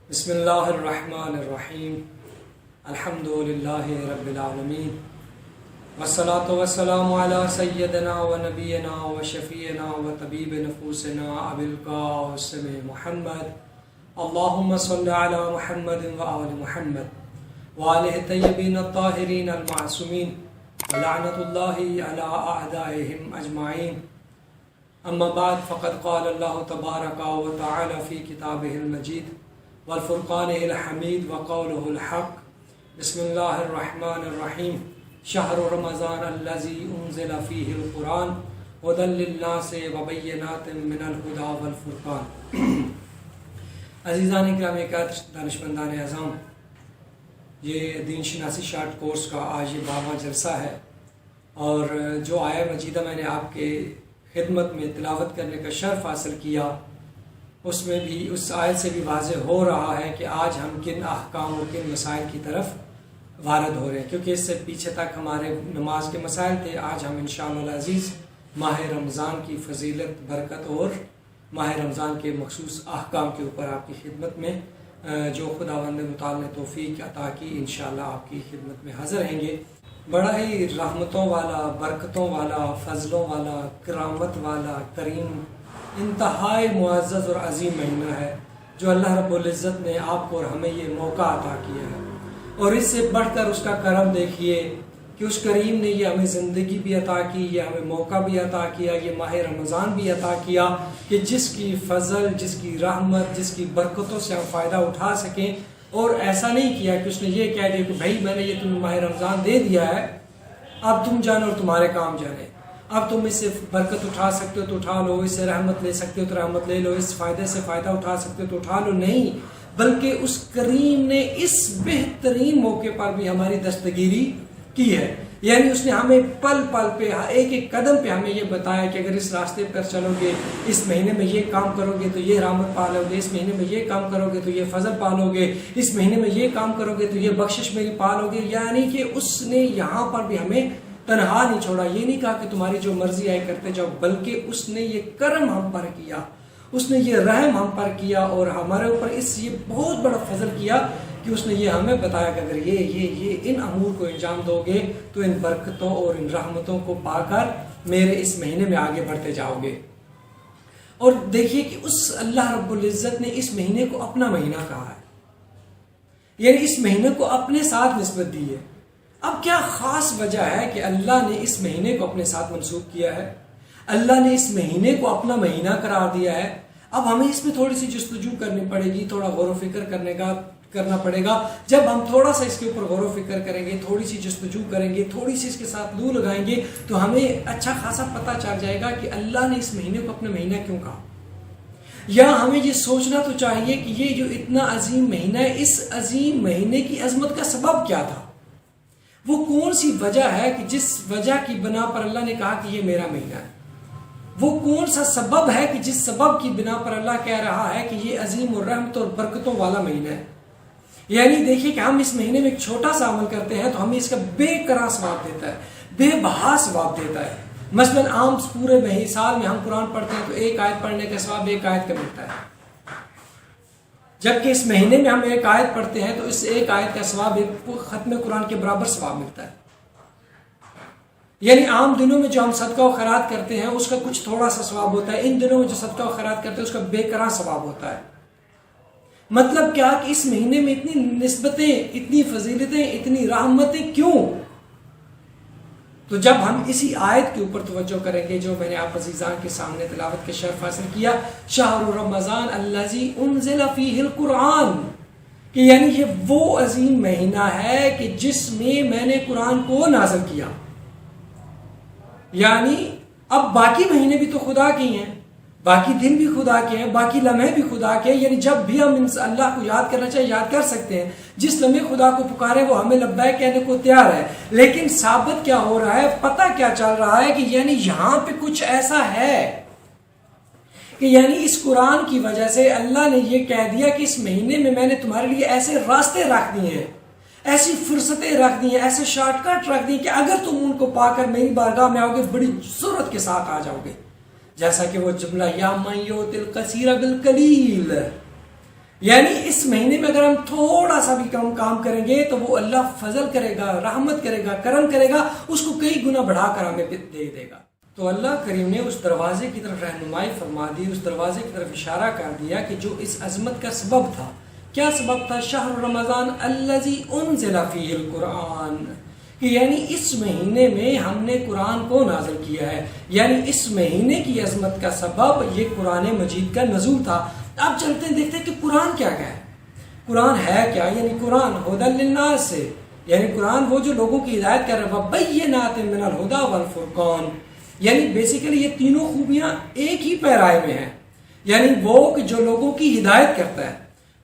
بسم اللہ الرحمن الرحیم الحمد للہ رب العالمین والصلاة والسلام علی سیدنا و نبینا و شفیعنا و طبیب نفوسنا ابی القاسم محمد اللہم صل علی محمد و آل محمد و آلہ الطیبین الطاہرین المعصومین ولعنت اللہ علی اعدائہم اجمعین. اما بعد فقد قال اللہ تبارک و تعالی فی کتابہ المجید والفرقان الحمید وقوله الحق. بسم اللہ الرحمن الرحیم. شہر رمضان الذی انزل فیہ القرآن ھدی للناس وبینات من الہدی والفرقان. عزیزان گرامی قدر، دانشمندان اعظام، یہ دین شناسی شارٹ کورس کا آج یہ 12واں جلسہ ہے، اور جو آیہ مجیدہ میں نے آپ کے خدمت میں تلاوت کرنے کا شرف حاصل کیا، اس میں بھی اس آیت سے بھی واضح ہو رہا ہے کہ آج ہم کن احکام اور کن مسائل کی طرف وارد ہو رہے ہیں، کیونکہ اس سے پیچھے تک ہمارے نماز کے مسائل تھے. آج ہم انشاءاللہ العزیز ماہ رمضان کی فضیلت، برکت اور ماہ رمضان کے مخصوص احکام کے اوپر آپ کی خدمت میں جو خداوند متعال نے توفیق عطا کی، انشاءاللہ آپ کی خدمت میں حاضر رہیں گے. بڑا ہی رحمتوں والا، برکتوں والا، فضلوں والا، کرامت والا، کریم، انتہائی معزز اور عظیم مہینہ ہے جو اللہ رب العزت نے آپ کو اور ہمیں یہ موقع عطا کیا ہے. اور اس سے بڑھ کر اس کا کرم دیکھیے کہ اس کریم نے یہ ہمیں زندگی بھی عطا کی، یہ ہمیں موقع بھی عطا کیا، یہ ماہ رمضان بھی عطا کیا کہ جس کی فضل، جس کی رحمت، جس کی برکتوں سے ہم فائدہ اٹھا سکیں. اور ایسا نہیں کیا کہ اس نے یہ کہہ دیا کہ بھائی میں نے یہ تمہیں ماہ رمضان دے دیا ہے، اب تم جانو اور تمہارے کام جانے، اب تم اس سے برکت اٹھا سکتے ہو تو اٹھا لو، اس سے رحمت لے سکتے ہو تو رحمت لے لو، اس فائدے سے فائدہ اٹھا سکتے ہو تو اٹھا لو. نہیں، بلکہ اس کریم نے اس بہترین موقع پر بھی ہماری دستگیری کی ہے. یعنی اس نے ہمیں پل پل پہ، ایک ایک قدم پہ ہمیں یہ بتایا کہ اگر اس راستے پر چلو گے، اس مہینے میں یہ کام کرو گے تو یہ رحمت پالو گے، اس مہینے میں یہ کام کرو گے تو یہ فضل پالو گے، اس مہینے میں یہ کام کرو گے تو یہ بخشش میری پالو گے. یعنی کہ اس نے یہاں پر بھی ہمیں تنہا نہیں چھوڑا. یہ نہیں کہا کہ تمہاری جو مرضی آئے کرتے جاؤ، بلکہ اس نے یہ کرم ہم پر کیا، اس نے یہ رحم ہم پر کیا، اور ہمارے اوپر یہ بہت بڑا فضل کیا کہ اس نے یہ ہمیں بتایا کہ اگر یہ ان امور کو انجام دو گے تو ان برکتوں اور ان رحمتوں کو پا کر میرے اس مہینے میں آگے بڑھتے جاؤ گے. اور دیکھیے کہ اس اللہ رب العزت نے اس مہینے کو اپنا مہینہ کہا ہے، یعنی اس مہینے کو اپنے ساتھ نسبت دی ہے. اب کیا خاص وجہ ہے کہ اللہ نے اس مہینے کو اپنے ساتھ منسوب کیا ہے، اللہ نے اس مہینے کو اپنا مہینہ قرار دیا ہے. اب ہمیں اس میں تھوڑی سی جستجو کرنی پڑے گی، تھوڑا غور و فکر کرنا پڑے گا. جب ہم تھوڑا سا اس کے اوپر غور و فکر کریں گے، تھوڑی سی جستجو کریں گے، تھوڑی سی اس کے ساتھ لو لگائیں گے، تو ہمیں اچھا خاصا پتہ چل جائے گا کہ اللہ نے اس مہینے کو اپنا مہینہ کیوں کہا. یا ہمیں یہ سوچنا تو چاہیے کہ یہ جو اتنا عظیم مہینہ ہے، اس عظیم مہینے کی عظمت کا سبب کیا تھا، وہ کون سی وجہ ہے کہ جس وجہ کی بنا پر اللہ نے کہا کہ یہ میرا مہینہ ہے. وہ کون سا سبب ہے کہ جس سبب کی بنا پر اللہ کہہ رہا ہے کہ یہ عظیم اور رحمت اور برکتوں والا مہینہ ہے. یعنی دیکھیے کہ ہم اس مہینے میں ایک چھوٹا سا عمل کرتے ہیں تو ہمیں اس کا بے قرار ثواب دیتا ہے، بے بہا ثواب دیتا ہے. مثلا عام پورے سال میں ہم قرآن پڑھتے ہیں تو ایک آیت پڑھنے کا ثواب ایک آیت کا ملتا ہے، جبکہ اس مہینے میں ہم ایک آیت پڑھتے ہیں تو اس ایک آیت کا ثواب ایک ختم قرآن کے برابر ثواب ملتا ہے. یعنی عام دنوں میں جو ہم صدقہ و خیرات کرتے ہیں اس کا کچھ تھوڑا سا ثواب ہوتا ہے، ان دنوں میں جو صدقہ و خیرات کرتے ہیں اس کا بے قرار ثواب ہوتا ہے. مطلب کیا کہ اس مہینے میں اتنی نسبتیں، اتنی فضیلتیں، اتنی رحمتیں کیوں؟ تو جب ہم اسی آیت کے اوپر توجہ کریں گے جو میں نے آپ عزیزان کے سامنے تلاوت کے شرف حاصل کیا، شہر رمضان الذی انزل فیہ القرآن، کہ یعنی یہ وہ عظیم مہینہ ہے کہ جس میں میں نے قرآن کو نازل کیا. یعنی اب باقی مہینے بھی تو خدا کے ہیں، باقی دن بھی خدا کے ہیں، باقی لمحے بھی خدا کے ہیں. یعنی جب بھی ہم اللہ کو یاد کرنا چاہے یاد کر سکتے ہیں، جس لمحے خدا کو پکارے وہ ہمیں لبیک کہنے کو تیار ہے. لیکن ثابت کیا ہو رہا ہے، پتہ کیا چل رہا ہے کہ یعنی یہاں پہ کچھ ایسا ہے کہ یعنی اس قرآن کی وجہ سے اللہ نے یہ کہہ دیا کہ اس مہینے میں نے تمہارے لیے ایسے راستے رکھ دیے ہیں، ایسی فرصتیں رکھ دی ہیں، ایسے شارٹ کٹ رکھ دی کہ اگر تم ان کو پا کر میری بارگاہ میں آؤ گے بڑی ضرورت کے ساتھ آ جاؤ گے. جیسا کہ وہ جملہ یا من یؤتی القصیر بالقلیل، یعنی اس مہینے میں اگر ہم تھوڑا سا بھی کام کریں گے تو وہ اللہ فضل کرے گا، رحمت کرے گا، کرم کرے گا، اس کو کئی گنا بڑھا کر ہمیں دے دے گا۔ تو اللہ کریم نے اس دروازے کی طرف رہنمائی فرما دی، اس دروازے کی طرف اشارہ کر دیا کہ جو اس عظمت کا سبب تھا۔ کیا سبب تھا؟ شہر رمضان الذی انزل فیہ القرآن، کہ یعنی اس مہینے میں ہم نے قرآن کو نازل کیا ہے، یعنی اس مہینے کی عظمت کا سبب یہ قرآن مجید کا نزول تھا۔ اب چلتے ہیں دیکھتے ہیں کہ قرآن کیا ہے، قرآن ہے کیا؟ یعنی قرآن ھدی للناس سے، یعنی قرآن وہ جو لوگوں کی ہدایت کر رہا ہے، وبینات من الھدی والفرقان، یعنی بیسیکلی یہ تینوں خوبیاں ایک ہی پیرائے میں ہیں۔ یعنی وہ کہ جو لوگوں کی ہدایت کرتا ہے،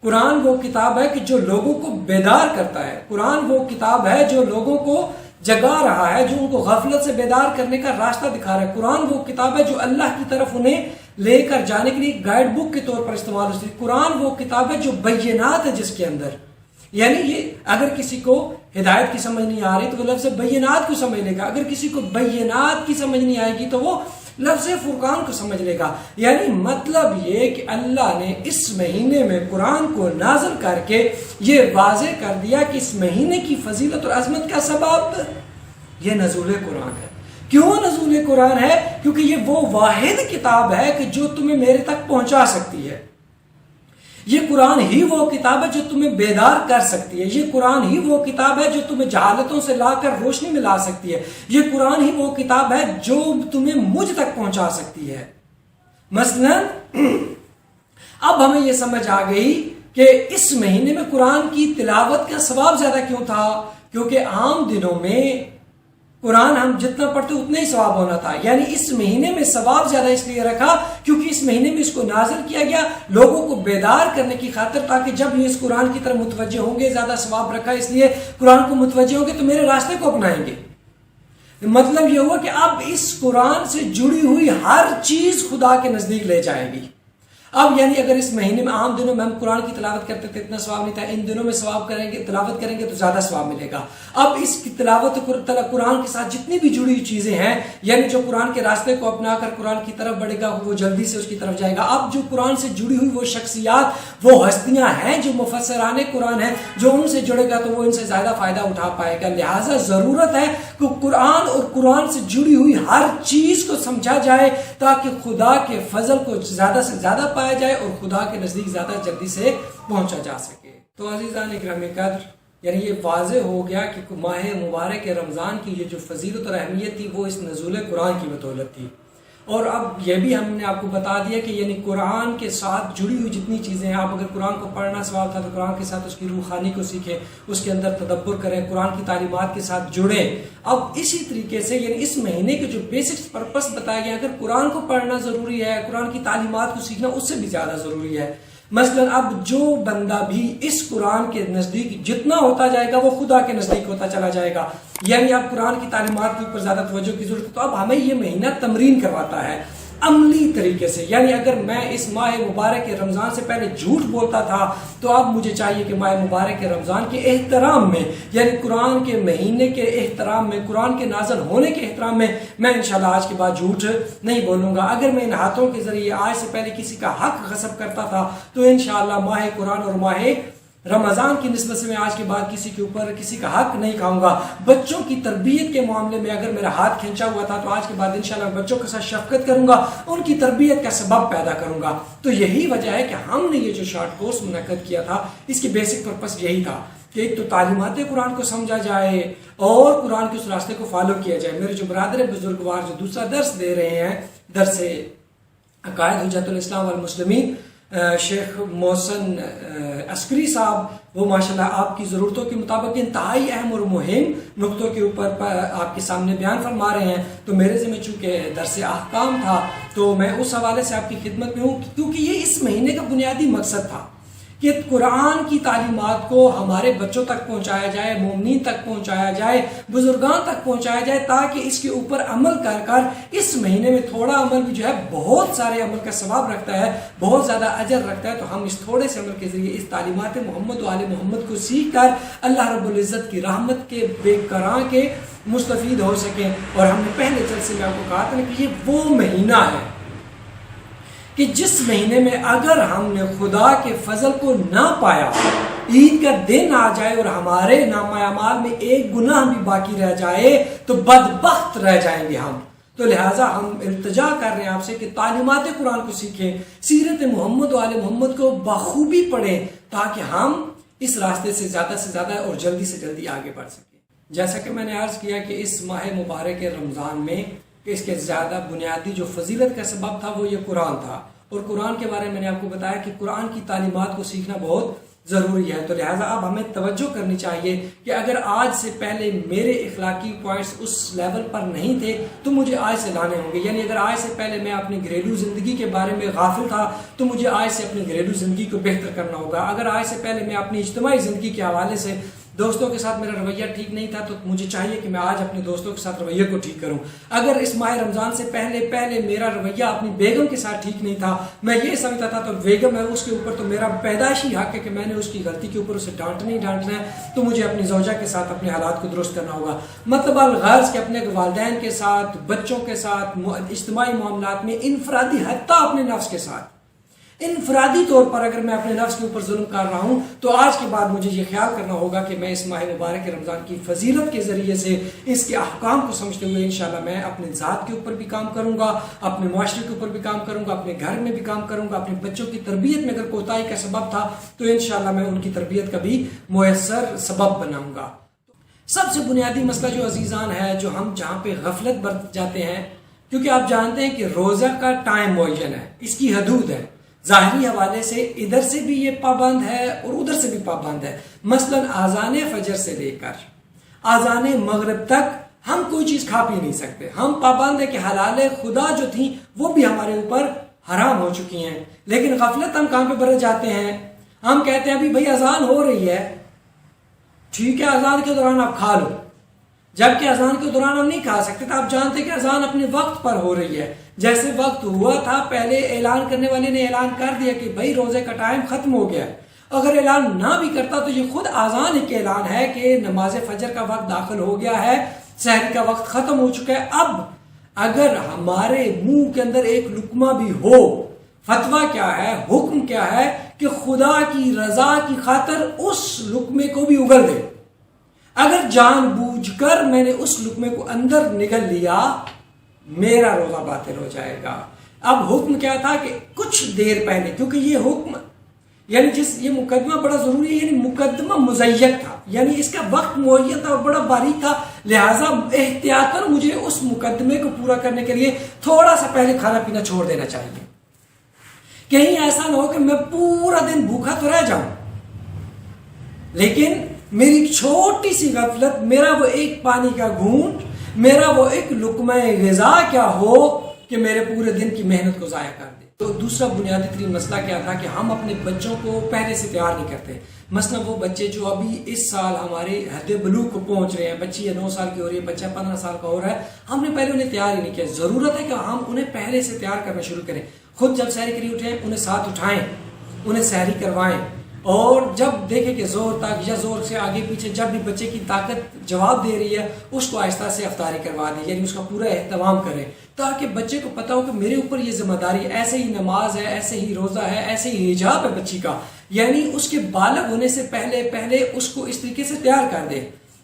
قرآن وہ کتاب ہے کہ جو لوگوں کو بیدار کرتا ہے، قرآن وہ کتاب ہے جو لوگوں کو جگا رہا ہے، جو ان کو غفلت سے بیدار کرنے کا راستہ دکھا رہا ہے، قرآن وہ کتاب ہے جو اللہ کی طرف انہیں لے کر جانے کے لیے گائیڈ بک کے طور پر استعمال ہوتی ہے، قرآن وہ کتاب ہے جو بینات ہے جس کے اندر، یعنی یہ اگر کسی کو ہدایت کی سمجھ نہیں آ رہی تو وہ لفظ بینات کو سمجھ لے گا، اگر کسی کو بینات کی سمجھ نہیں آئے گی تو وہ لفظ فرقان کو سمجھ لے گا۔ یعنی مطلب یہ کہ اللہ نے اس مہینے میں قرآن کو نازل کر کے یہ واضح کر دیا کہ اس مہینے کی فضیلت اور عظمت کا سبب یہ نزول قرآن ہے۔ کیوں نزول قرآن ہے؟ کیونکہ یہ وہ واحد کتاب ہے کہ جو تمہیں میرے تک پہنچا سکتی ہے، یہ قرآن ہی وہ کتاب ہے جو تمہیں بیدار کر سکتی ہے، یہ قرآن ہی وہ کتاب ہے جو تمہیں جہالتوں سے لا کر روشنی میں لا سکتی ہے، یہ قرآن ہی وہ کتاب ہے جو تمہیں مجھ تک پہنچا سکتی ہے۔ مثلا اب ہمیں یہ سمجھ آ گئی کہ اس مہینے میں قرآن کی تلاوت کا ثواب زیادہ کیوں تھا، کیونکہ عام دنوں میں قرآن ہم جتنا پڑھتے اتنا ہی ثواب ہونا تھا، یعنی اس مہینے میں ثواب زیادہ اس لیے رکھا کیونکہ اس مہینے میں اس کو نازل کیا گیا لوگوں کو بیدار کرنے کی خاطر، تاکہ جب یہ اس قرآن کی طرف متوجہ ہوں گے، زیادہ ثواب رکھا اس لیے قرآن کو متوجہ ہوں گے تو میرے راستے کو اپنائیں گے۔ مطلب یہ ہوا کہ اب اس قرآن سے جڑی ہوئی ہر چیز خدا کے نزدیک لے جائے گی۔ اب یعنی اگر اس مہینے میں عام دنوں میں ہم قرآن کی تلاوت کرتے تھے اتنا ثواب نہیں تھا، ان دنوں میں ثواب کریں گے، تلاوت کریں گے تو زیادہ ثواب ملے گا۔ اب اس کی تلاوت قرآن کے ساتھ جتنی بھی جڑی ہوئی چیزیں ہیں، یعنی جو قرآن کے راستے کو اپنا کر قرآن کی طرف بڑھے گا وہ جلدی سے اس کی طرف جائے گا۔ اب جو قرآن سے جڑی ہوئی وہ شخصیات، وہ ہستیاں ہیں جو مفسران قرآن ہیں، جو ان سے جڑے گا تو وہ ان سے زیادہ فائدہ اٹھا پائے گا۔ لہٰذا ضرورت ہے کہ قرآن اور قرآن سے جڑی ہوئی ہر چیز کو سمجھا جائے تاکہ خدا کے فضل کو زیادہ سے زیادہ پایا جائے اور خدا کے نزدیک زیادہ جلدی سے پہنچا جا سکے۔ تو عزیزان اکرامی قدر، یعنی یہ واضح ہو گیا کہ ماہ مبارک رمضان کی یہ جو فضیلت اور اہمیت تھی وہ اس نزول قرآن کی بدولت تھی۔ اور اب یہ بھی ہم نے آپ کو بتا دیا کہ یعنی قرآن کے ساتھ جڑی ہوئی جتنی چیزیں ہیں، آپ اگر قرآن کو پڑھنا ثواب تھا تو قرآن کے ساتھ اس کی روحانی کو سیکھیں، اس کے اندر تدبر کریں، قرآن کی تعلیمات کے ساتھ جڑیں۔ اب اسی طریقے سے یعنی اس مہینے کے جو بیسکس پرپس بتایا گیا، اگر قرآن کو پڑھنا ضروری ہے، قرآن کی تعلیمات کو سیکھنا اس سے بھی زیادہ ضروری ہے۔ مثلا اب جو بندہ بھی اس قرآن کے نزدیک جتنا ہوتا جائے گا وہ خدا کے نزدیک ہوتا چلا جائے گا، یعنی اب قرآن کی تعلیمات کے اوپر زیادہ توجہ کی ضرورت ہے۔ تو اب ہمیں یہ مہینہ تمرین کرواتا ہے عملی طریقے سے، یعنی اگر میں اس ماہ مبارک رمضان سے پہلے جھوٹ بولتا تھا تو اب مجھے چاہیے کہ ماہ مبارک رمضان کے احترام میں، یعنی قرآن کے مہینے کے احترام میں، قرآن کے نازل ہونے کے احترام میں انشاءاللہ آج کے بعد جھوٹ نہیں بولوں گا۔ اگر میں ان ہاتھوں کے ذریعے آج سے پہلے کسی کا حق غصب کرتا تھا تو انشاءاللہ ماہ قرآن اور ماہ رمضان کی نسبت سے میں آج کے بعد کسی کے اوپر کسی کا حق نہیں کھاؤں گا۔ بچوں کی تربیت کے معاملے میں اگر میرا ہاتھ کھینچا ہوا تھا تو آج کے بعد انشاءاللہ بچوں کے ساتھ شفقت کروں گا، ان کی تربیت کا سبب پیدا کروں گا۔ تو یہی وجہ ہے کہ ہم نے یہ جو شارٹ کورس منعقد کیا تھا اس کی بیسک پرپس یہی تھا کہ ایک تو تعلیمات قرآن کو سمجھا جائے اور قرآن کے اس راستے کو فالو کیا جائے۔ میرے جو برادر بزرگوار جو دوسرا درس دے رہے ہیں، درس عقائد حجت الاسلام والمسلمین، شیخ محسن عسکری صاحب، وہ ماشاءاللہ آپ کی ضرورتوں کے مطابق انتہائی اہم اور مہم نقطوں کے اوپر آپ کے سامنے بیان فرما رہے ہیں۔ تو میرے ذمہ چونکہ درس احکام تھا تو میں اس حوالے سے آپ کی خدمت میں ہوں، کیونکہ یہ اس مہینے کا بنیادی مقصد تھا کہ قرآن کی تعلیمات کو ہمارے بچوں تک پہنچایا جائے، مومنین تک پہنچایا جائے، بزرگان تک پہنچایا جائے، تاکہ اس کے اوپر عمل کر کر اس مہینے میں تھوڑا عمل بھی جو ہے بہت سارے عمل کا ثواب رکھتا ہے، بہت زیادہ اجر رکھتا ہے۔ تو ہم اس تھوڑے سے عمل کے ذریعے اس تعلیمات محمد و آل محمد کو سیکھ کر اللہ رب العزت کی رحمت کے بے کراں کے مستفید ہو سکیں۔ اور ہم نے پہلے جلسے میں آپ کو کہا تھا کہ یہ وہ مہینہ ہے کہ جس مہینے میں اگر ہم نے خدا کے فضل کو نہ پایا، عید کا دن آ جائے اور ہمارے نامہ اعمال میں ایک گناہ بھی باقی رہ جائے تو بدبخت رہ جائیں گے ہم۔ تو لہٰذا ہم التجا کر رہے ہیں آپ سے کہ تعلیمات قرآن کو سیکھیں، سیرت محمد و آل محمد کو بخوبی پڑھیں، تاکہ ہم اس راستے سے زیادہ اور جلدی سے جلدی آگے بڑھ سکیں۔ جیسا کہ میں نے عرض کیا کہ اس ماہ مبارک رمضان میں اس کے زیادہ بنیادی جو فضیلت کا سبب تھا وہ یہ قرآن تھا، اور قرآن کے بارے میں نے آپ کو بتایا کہ قرآن کی تعلیمات کو سیکھنا بہت ضروری ہے۔ تو لہٰذا اب ہمیں توجہ کرنی چاہیے کہ اگر آج سے پہلے میرے اخلاقی پوائنٹس اس لیول پر نہیں تھے تو مجھے آج سے لانے ہوں گے، یعنی اگر آج سے پہلے میں اپنی گھریلو زندگی کے بارے میں غافل تھا تو مجھے آج سے اپنی گھریلو زندگی کو بہتر کرنا ہوگا۔ اگر آج سے پہلے میں اپنی اجتماعی زندگی کے حوالے سے دوستوں کے ساتھ میرا رویہ ٹھیک نہیں تھا تو مجھے چاہیے کہ میں آج اپنے دوستوں کے ساتھ رویے کو ٹھیک کروں۔ اگر اس ماہ رمضان سے پہلے میرا رویہ اپنی بیگم کے ساتھ ٹھیک نہیں تھا، میں یہ سمجھتا تھا تو بیگم ہے اس کے اوپر تو میرا پیدائشی حق ہے کہ میں نے اس کی غلطی کے اوپر اسے ڈانٹنا ہے، تو مجھے اپنی زوجہ کے ساتھ اپنے حالات کو درست کرنا ہوگا۔ مطلب الغرض کہ اپنے والدین کے ساتھ، بچوں کے ساتھ، اجتماعی معاملات میں، انفرادی حتیٰ اپنے نفس کے ساتھ انفرادی طور پر اگر میں اپنے نفس کے اوپر ظلم کر رہا ہوں تو آج کے بعد مجھے یہ خیال کرنا ہوگا کہ میں اس ماہ مبارک رمضان کی فضیلت کے ذریعے سے اس کے احکام کو سمجھتے ہوئے انشاءاللہ میں اپنے ذات کے اوپر بھی کام کروں گا، اپنے معاشرے کے اوپر بھی کام کروں گا، اپنے گھر میں بھی کام کروں گا۔ اپنے بچوں کی تربیت میں اگر کوتاہی کا سبب تھا تو انشاءاللہ میں ان کی تربیت کا بھی مؤثر سبب بناؤں گا۔ سب سے بنیادی مسئلہ جو عزیزان ہے، جو ہم جہاں پہ غفلت برت جاتے ہیں، کیونکہ آپ جانتے ہیں کہ روزہ کا ٹائم معین ہے، اس کی حدود ہے، ظاہری حوالے سے ادھر سے بھی یہ پابند ہے اور ادھر سے بھی پابند ہے۔ مثلا آذان فجر سے لے کر آذان مغرب تک ہم کوئی چیز کھا پی نہیں سکتے، ہم پابند ہے کہ حلال خدا جو تھیں وہ بھی ہمارے اوپر حرام ہو چکی ہیں، لیکن غفلت ہم کہاں پہ برت جاتے ہیں؟ ہم کہتے ہیں ابھی بھائی اذان ہو رہی ہے، ٹھیک ہے اذان کے دوران آپ کھا لو، جبکہ اذان کے دوران ہم نہیں کھا سکتے تھے۔ آپ جانتے کہ اذان اپنے وقت پر ہو رہی ہے، جیسے وقت ہوا تھا پہلے اعلان کرنے والے نے اعلان کر دیا کہ بھائی روزے کا ٹائم ختم ہو گیا، اگر اعلان نہ بھی کرتا تو یہ خود اذان ایک اعلان ہے کہ نماز فجر کا وقت داخل ہو گیا ہے، سحر کا وقت ختم ہو چکا ہے۔ اب اگر ہمارے منہ کے اندر ایک لقمہ بھی ہو، فتویٰ کیا ہے، حکم کیا ہے کہ خدا کی رضا کی خاطر اس لقمے کو بھی اگل دے۔ اگر جان بوجھ کر میں نے اس لقمے کو اندر نگل لیا میرا روزہ باطل ہو جائے گا۔ اب حکم کیا تھا کہ کچھ دیر پہلے، کیونکہ یہ حکم یعنی یہ مقدمہ بڑا ضروری ہے، یعنی مقدمہ مزین تھا، یعنی اس کا وقت معین تھا اور بڑا باریک تھا، لہٰذا احتیاطاً مجھے اس مقدمے کو پورا کرنے کے لیے تھوڑا سا پہلے کھانا پینا چھوڑ دینا چاہیے، کہیں ایسا نہ ہو کہ میں پورا دن بھوکا تو رہ جاؤں لیکن میری چھوٹی سی غفلت، میرا وہ ایک پانی کا گھونٹ، میرا وہ ایک لقمہ غذا کیا ہو کہ میرے پورے دن کی محنت کو ضائع کر دے۔ تو دوسرا بنیادی ترین مسئلہ کیا تھا کہ ہم اپنے بچوں کو پہلے سے تیار نہیں کرتے۔ مثلا وہ بچے جو ابھی اس سال ہمارے حد بلوغ کو پہنچ رہے ہیں، بچی 9 سال کی ہو رہی ہے، بچہ 15 سال کا ہو رہا ہے، ہم نے پہلے انہیں تیار ہی نہیں کیا۔ ضرورت ہے کہ ہم انہیں پہلے سے تیار کرنا شروع کریں، خود جب سحری کے لیے اٹھیں انہیں ساتھ اٹھائیں، انہیں سحری کروائیں، اور جب دیکھیں کہ زور تک یا زور سے آگے پیچھے جب بھی بچے کی طاقت جواب دے رہی ہے اس کو آہستہ سے افطاری کروا دیں، یعنی اس کا پورا اہتمام کریں تاکہ بچے کو پتا ہو کہ میرے اوپر یہ ذمہ داری ہے، ایسے ہی نماز ہے، ایسے ہی روزہ ہے، ایسے ہی حجاب ہے بچی کا، یعنی اس کے بالغ ہونے سے پہلے اس کو اس طریقے سے تیار کر دے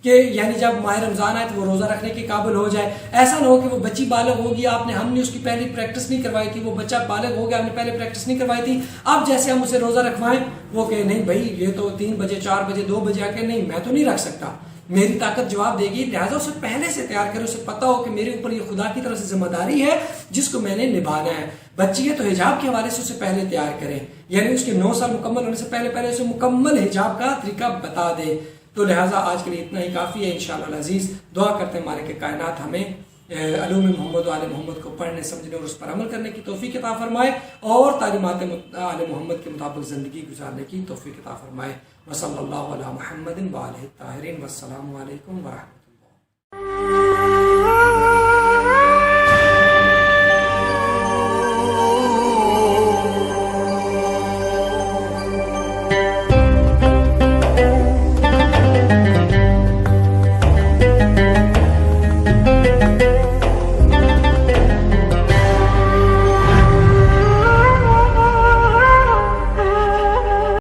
کہ یعنی جب ماہ رمضان آئے تو وہ روزہ رکھنے کے قابل ہو جائے۔ ایسا نہ ہو کہ وہ بچی بالغ ہوگی، ہم نے اس کی پہلی پریکٹس نہیں کروائی تھی، وہ بچہ بالغ ہو گیا، ہم نے پہلے پریکٹس نہیں کروائی تھی، اب جیسے ہم اسے روزہ رکھوائیں وہ کہ نہیں بھائی یہ تو 3 بجے 4 بجے 2 بجے آ کے نہیں میں تو نہیں رکھ سکتا، میری طاقت جواب دے گی، لہٰذا اسے پہلے سے تیار کرے، اسے پتا ہو کہ میرے اوپر یہ خدا کی طرف سے ذمہ داری ہے جس کو میں نے نبھانا ہے۔ بچی ہے تو حجاب کے حوالے سے اسے پہلے تیار کریں، یعنی اس کے 9 سال مکمل ہونے سے پہلے اسے مکمل حجاب کا طریقہ بتا دے۔ تو لہٰذا آج کے لیے اتنا ہی کافی ہے، انشاءاللہ العزیز دعا کرتے ہیں مالک کائنات ہمیں علوم محمد و آل محمد کو پڑھنے سمجھنے اور اس پر عمل کرنے کی توفیق عطا فرمائے اور تعلیمات آل محمد کے مطابق زندگی گزارنے کی توفیق عطا فرمائے۔ وصلی اللہ علی محمد و آلہ الطاہرین، والسلام علیکم ورحمۃ اللہ۔